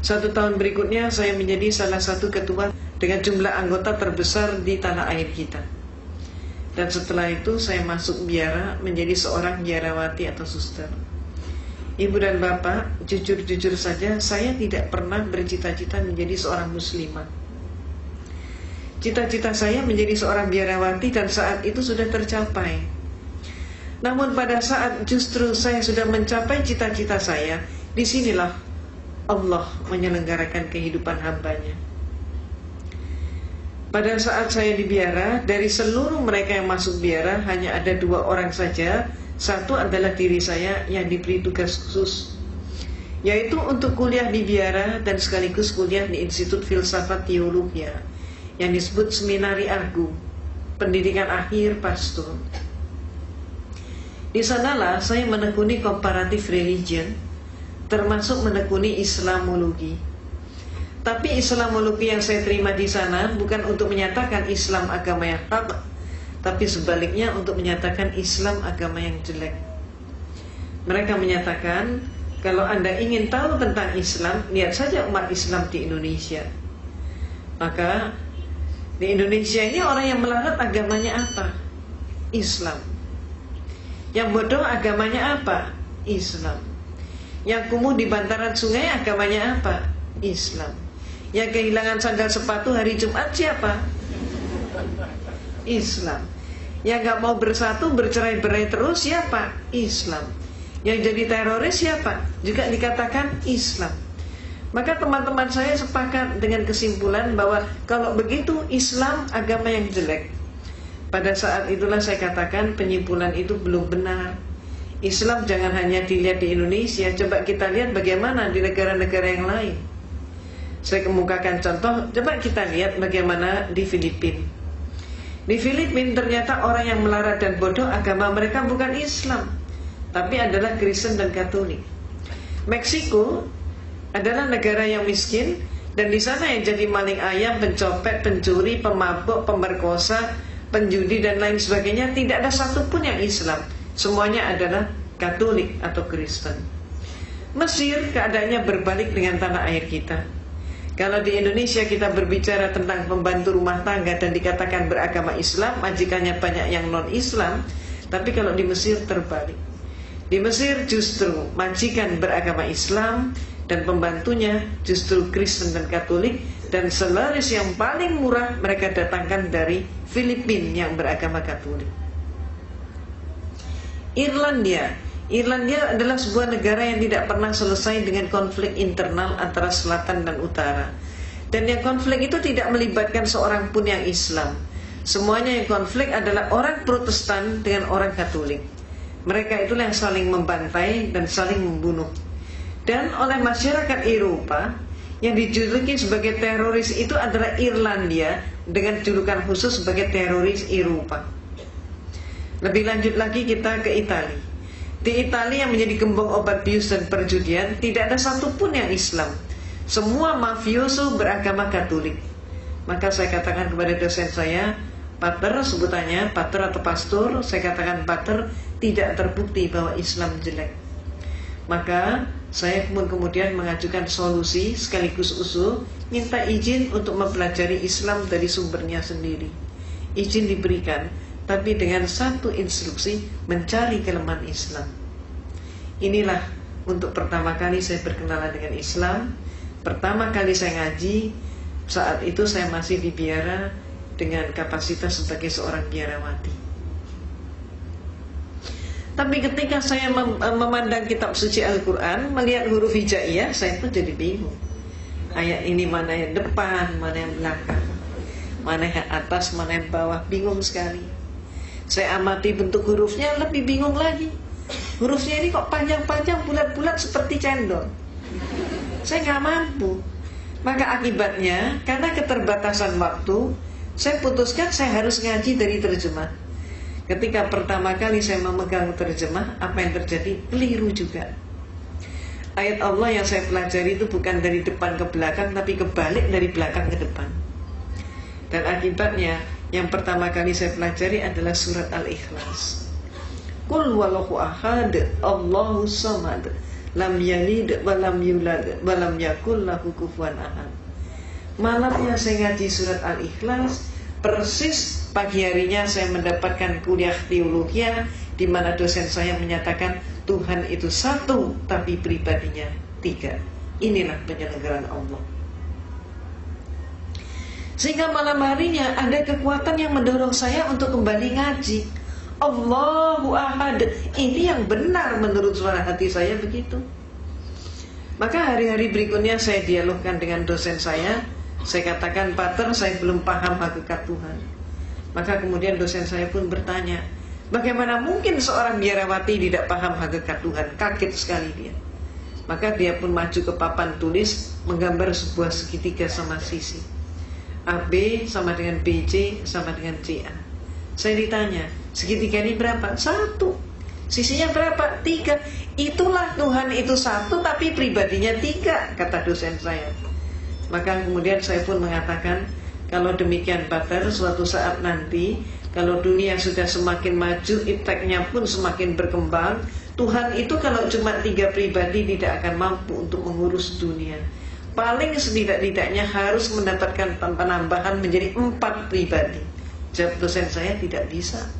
1 tahun berikutnya saya menjadi salah satu ketua dengan jumlah anggota terbesar di tanah air kita. Dan setelah itu saya masuk biara menjadi seorang biarawati atau suster. Ibu dan bapak, jujur-jujur saja saya tidak pernah bercita-cita menjadi seorang muslimah. Cita-cita saya menjadi seorang biarawati dan saat itu sudah tercapai. Namun pada saat justru saya sudah mencapai cita-cita saya, disinilah Allah menyelenggarakan kehidupan hambanya. Pada saat saya di biara, dari seluruh mereka yang masuk biara hanya ada 2 orang saja. Satu adalah diri saya yang diberi tugas khusus, yaitu untuk kuliah di biara dan sekaligus kuliah di Institut Filsafat Teologia yang disebut Seminari Argu, pendidikan akhir pastor. Di sanalah saya menekuni comparative religion, termasuk menekuni Islamologi. Tapi Islamologi yang saya terima di sana bukan untuk menyatakan Islam agama yang hak, tapi sebaliknya untuk menyatakan Islam agama yang jelek. Mereka menyatakan, kalau Anda ingin tahu tentang Islam, lihat saja umat Islam di Indonesia. Maka di Indonesia ini orang yang melarat agamanya apa? Islam. Yang bodoh agamanya apa? Islam. Yang kumuh di bantaran sungai agamanya apa? Islam. Yang kehilangan sandal sepatu hari Jumat siapa? Islam. Yang gak mau bersatu, bercerai-berai terus siapa? Islam. Yang jadi teroris siapa? Juga dikatakan Islam. Maka teman-teman saya sepakat dengan kesimpulan bahwa kalau begitu Islam agama yang jelek. Pada saat itulah saya katakan penyimpulan itu belum benar. Islam jangan hanya dilihat di Indonesia, coba kita lihat bagaimana di negara-negara yang lain. Saya kemukakan contoh, coba kita lihat bagaimana di Filipina. Di Filipina ternyata orang yang melarat dan bodoh agama mereka bukan Islam, tapi adalah Kristen dan Katolik. Meksiko adalah negara yang miskin, dan di sana yang jadi maling ayam, pencopet, pencuri, pemabuk, pemerkosa, penjudi dan lain sebagainya tidak ada satupun yang Islam. Semuanya adalah Katolik atau Kristen. Mesir keadaannya berbalik dengan tanah air kita. Kalau di Indonesia kita berbicara tentang pembantu rumah tangga dan dikatakan beragama Islam, majikannya banyak yang non-Islam. Tapi kalau di Mesir terbalik. Di Mesir justru majikan beragama Islam dan pembantunya justru Kristen dan Katolik. Dan selaris yang paling murah mereka datangkan dari Filipina yang beragama Katolik. Irlandia adalah sebuah negara yang tidak pernah selesai dengan konflik internal antara selatan dan utara. Dan yang konflik itu tidak melibatkan seorang pun yang Islam. Semuanya yang konflik adalah orang Protestan dengan orang Katolik. Mereka itulah yang saling membantai dan saling membunuh. Dan oleh masyarakat Eropa, yang dijuluki sebagai teroris itu adalah Irlandia dengan julukan khusus sebagai teroris Eropa. Lebih lanjut lagi kita ke Italia. Di Italia yang menjadi gembong obat bius dan perjudian, tidak ada satupun yang Islam. Semua mafioso beragama Katolik. Maka saya katakan kepada dosen saya, Pater, sebutannya Pater atau Pastor, saya katakan Pater, tidak terbukti bahwa Islam jelek. Maka saya kemudian mengajukan solusi sekaligus usul, minta izin untuk mempelajari Islam dari sumbernya sendiri. Izin diberikan, tapi dengan satu instruksi, mencari kelemahan Islam. Inilah untuk pertama kali saya berkenalan dengan Islam. Pertama kali saya ngaji, saat itu saya masih di biara dengan kapasitas sebagai seorang biarawati. Tapi ketika saya memandang kitab suci Al-Quran, melihat huruf hijaiyah, saya pun jadi bingung. Ayat ini mana yang depan, mana yang belakang, mana yang atas, mana yang bawah, bingung sekali. Saya amati bentuk hurufnya, lebih bingung lagi. Hurufnya ini kok panjang-panjang, bulat-bulat seperti cendol. Saya nggak mampu. Maka akibatnya, karena keterbatasan waktu, saya putuskan saya harus ngaji dari terjemah. Ketika pertama kali saya memegang terjemah, apa yang terjadi? Keliru juga. Ayat Allah yang saya pelajari itu bukan dari depan ke belakang, tapi kebalik dari belakang ke depan. Dan akibatnya, yang pertama kali saya pelajari adalah surat Al-Ikhlas. Qul wallahu ahad, Allahu samad, lam yalid wa lam yulad wa lam yakul lahu kufuwan ahad. Malamnya saya ngaji surat Al-Ikhlas, persis pagi harinya saya mendapatkan kuliah teologi di mana dosen saya menyatakan Tuhan itu satu tapi pribadinya tiga. Inilah penyelenggaraan Allah. Sehingga malam harinya ada kekuatan yang mendorong saya untuk kembali ngaji. Allahu Ahad. Ini yang benar menurut suara hati saya begitu. Maka hari-hari berikutnya saya dialogkan dengan dosen saya. Saya katakan, Pater, saya belum paham hakikat Tuhan. Maka kemudian dosen saya pun bertanya, bagaimana mungkin seorang biarawati tidak paham hakikat Tuhan? Kaget sekali dia. Maka dia pun maju ke papan tulis, menggambar sebuah segitiga sama sisi. AB sama dengan BC sama dengan CA. Saya ditanya, segitiga ini berapa? 1. Sisinya berapa? 3. Itulah Tuhan itu satu tapi pribadinya 3, kata dosen saya. Maka kemudian saya pun mengatakan, kalau demikian Pater, suatu saat nanti kalau dunia sudah semakin maju, ipteknya pun semakin berkembang, Tuhan itu kalau cuma 3 pribadi tidak akan mampu untuk mengurus dunia. Paling setidak-tidaknya harus mendapatkan penambahan menjadi 4 pribadi. Jawab dosen saya, tidak bisa.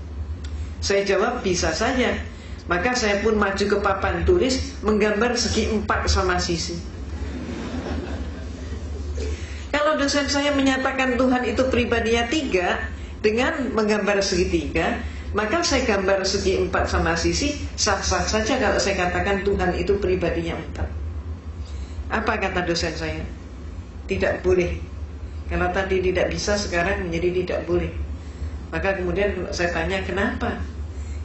Saya jawab, bisa saja. Maka saya pun maju ke papan tulis, menggambar segi 4 sama sisi. Kalau dosen saya menyatakan Tuhan itu pribadinya 3 dengan menggambar segitiga, maka saya gambar segi 4 sama sisi, sah-sah saja kalau saya katakan Tuhan itu pribadinya 4. Apa kata dosen saya? Tidak boleh. Kalau tadi tidak bisa, sekarang menjadi tidak boleh. Maka kemudian saya tanya, kenapa?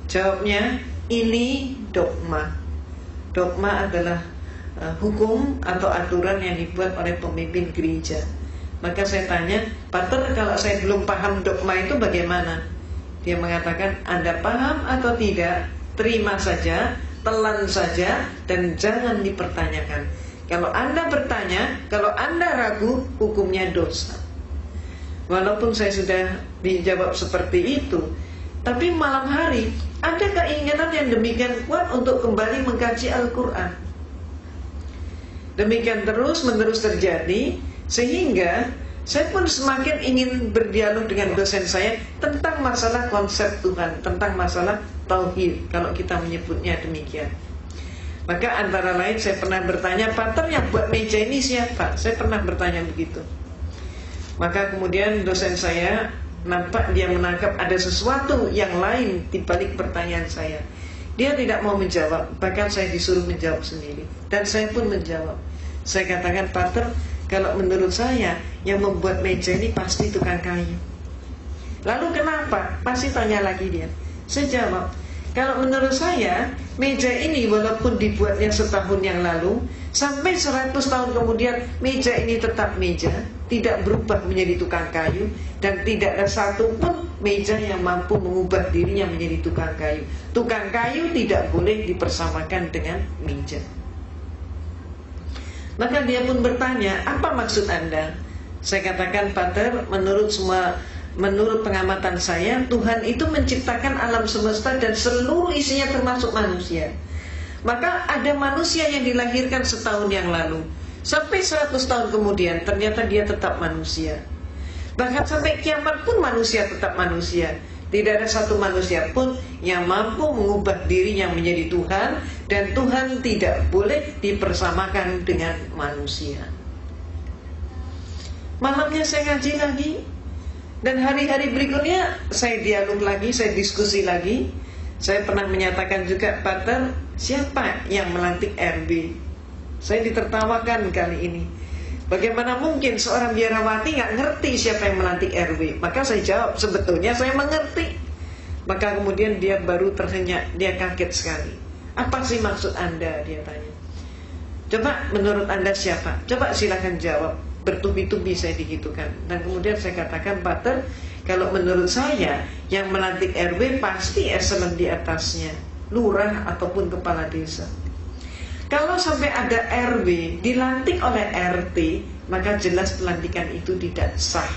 Jawabnya, ini dogma. Dogma adalah hukum atau aturan yang dibuat oleh pemimpin gereja. Maka saya tanya, Pater, kalau saya belum paham dogma itu bagaimana? Dia mengatakan, Anda paham atau tidak, terima saja, telan saja, dan jangan dipertanyakan. Kalau Anda bertanya, kalau Anda ragu, hukumnya dosa. Walaupun saya sudah dijawab seperti itu, tapi malam hari ada keinginan yang demikian kuat untuk kembali mengkaji Al-Quran. Demikian terus-menerus terjadi, sehingga saya pun semakin ingin berdialog dengan dosen saya tentang masalah konsep Tuhan, tentang masalah tauhid, kalau kita menyebutnya demikian. Maka antara lain saya pernah bertanya, Pater, yang buat meja ini siapa? Saya pernah bertanya begitu. Maka kemudian dosen saya nampak dia menangkap ada sesuatu yang lain di balik pertanyaan saya. Dia tidak mau menjawab, bahkan saya disuruh menjawab sendiri. Dan saya pun menjawab. Saya katakan, Pater, kalau menurut saya yang membuat meja ini pasti tukang kayu. Lalu kenapa? Pasti tanya lagi dia. Saya jawab, kalau menurut saya meja ini walaupun dibuatnya setahun yang lalu, sampai 100 tahun kemudian meja ini tetap meja, tidak berubah menjadi tukang kayu, dan tidak ada satu pun meja yang mampu mengubah dirinya menjadi tukang kayu. Tukang kayu tidak boleh dipersamakan dengan meja. Maka dia pun bertanya, apa maksud Anda? Saya katakan, Pater, menurut pengamatan saya, Tuhan itu menciptakan alam semesta dan seluruh isinya termasuk manusia. Maka ada manusia yang dilahirkan setahun yang lalu, sampai 100 tahun kemudian ternyata dia tetap manusia. Bahkan sampai kiamat pun manusia tetap manusia. Tidak ada satu manusia pun yang mampu mengubah dirinya menjadi Tuhan, dan Tuhan tidak boleh dipersamakan dengan manusia. Malamnya saya ngaji lagi, dan hari-hari berikutnya saya dialog lagi, saya diskusi lagi. Saya pernah menyatakan juga, Pater, siapa yang melantik RB? Saya ditertawakan kali ini. Bagaimana mungkin seorang biarawati nggak ngerti siapa yang melantik RW? Maka saya jawab, sebetulnya saya mengerti. Maka kemudian dia baru tersenyum, dia kaget sekali. Apa sih maksud Anda? Dia tanya. Coba menurut Anda siapa? Coba silakan jawab. Bertubi-tubi saya digitukan. Dan kemudian saya katakan, Pater, kalau menurut saya yang melantik RW pasti eselon di atasnya, lurah ataupun kepala desa. Kalau sampai ada RW dilantik oleh RT, maka jelas pelantikan itu tidak sah.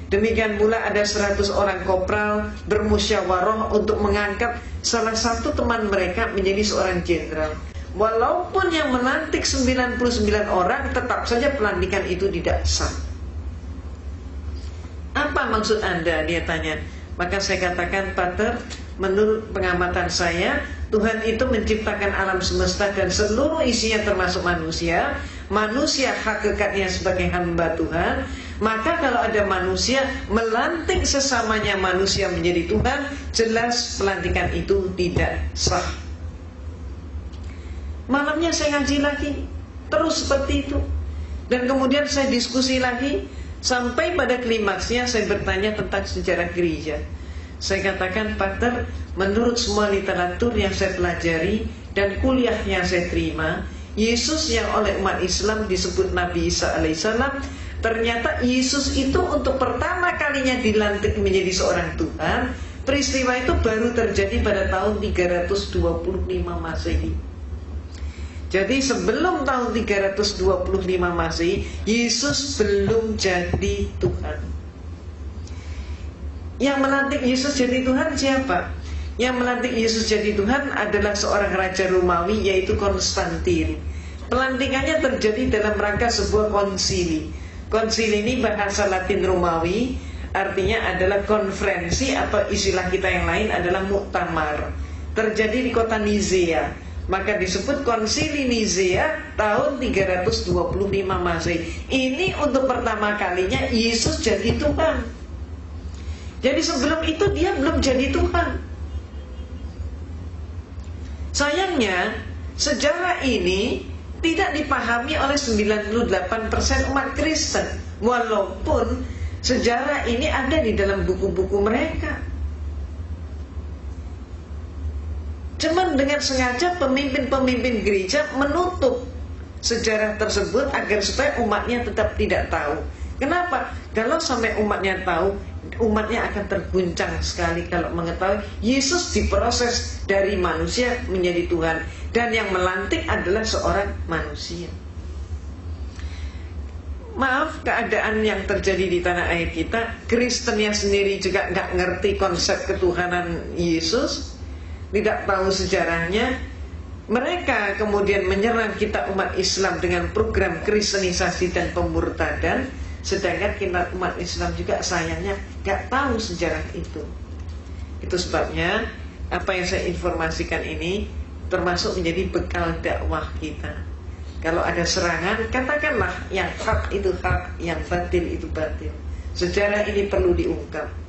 Demikian pula ada 100 orang kopral bermusyawarah untuk mengangkat salah satu teman mereka menjadi seorang jenderal. Walaupun yang melantik 99 orang, tetap saja pelantikan itu tidak sah. Apa maksud Anda? Dia tanya. Maka saya katakan, Pater, menurut pengamatan saya, Tuhan itu menciptakan alam semesta dan seluruh isinya termasuk manusia. Manusia hakikatnya sebagai hamba Tuhan. Maka kalau ada manusia melantik sesamanya manusia menjadi Tuhan, jelas pelantikan itu tidak sah. Malamnya saya ngaji lagi, terus seperti itu. Dan kemudian saya diskusi lagi, sampai pada klimaksnya saya bertanya tentang sejarah gereja. Saya katakan, Pater, menurut semua literatur yang saya pelajari dan kuliah yang saya terima, Yesus yang oleh umat Islam disebut Nabi Isa alaihissalam, ternyata Yesus itu untuk pertama kalinya dilantik menjadi seorang Tuhan. Peristiwa itu baru terjadi pada tahun 325 Masehi. Jadi sebelum tahun 325 Masehi, Yesus belum jadi Tuhan. Yang melantik Yesus jadi Tuhan siapa? Yang melantik Yesus jadi Tuhan adalah seorang raja Romawi, yaitu Konstantin. Pelantikannya terjadi dalam rangka sebuah konsili. Konsili ini bahasa Latin Romawi, artinya adalah konferensi, atau istilah kita yang lain adalah muktamar. Terjadi di kota Nizea. Maka disebut Konsili Nizea tahun 325 Masehi. Ini untuk pertama kalinya Yesus jadi Tuhan. Jadi sebelum itu dia belum jadi Tuhan. Sayangnya sejarah ini tidak dipahami oleh 98% umat Kristen. Walaupun sejarah ini ada di dalam buku-buku mereka. Cuman dengan sengaja pemimpin-pemimpin gereja menutup sejarah tersebut agar supaya umatnya tetap tidak tahu. Kenapa? Kalau sampai umatnya tahu, umatnya akan terguncang sekali kalau mengetahui Yesus diproses dari manusia menjadi Tuhan, dan yang melantik adalah seorang manusia. Maaf, keadaan yang terjadi di tanah air kita, Kristennya sendiri juga nggak ngerti konsep ketuhanan Yesus, tidak tahu sejarahnya. Mereka kemudian menyerang kita umat Islam dengan program kristenisasi dan pemurtadan, sedangkan kita umat Islam juga sayangnya gak tahu sejarah itu. Itu sebabnya apa yang saya informasikan ini termasuk menjadi bekal dakwah kita. Kalau ada serangan, katakanlah yang hak itu hak, yang batil itu batil. Sejarah ini perlu diungkap.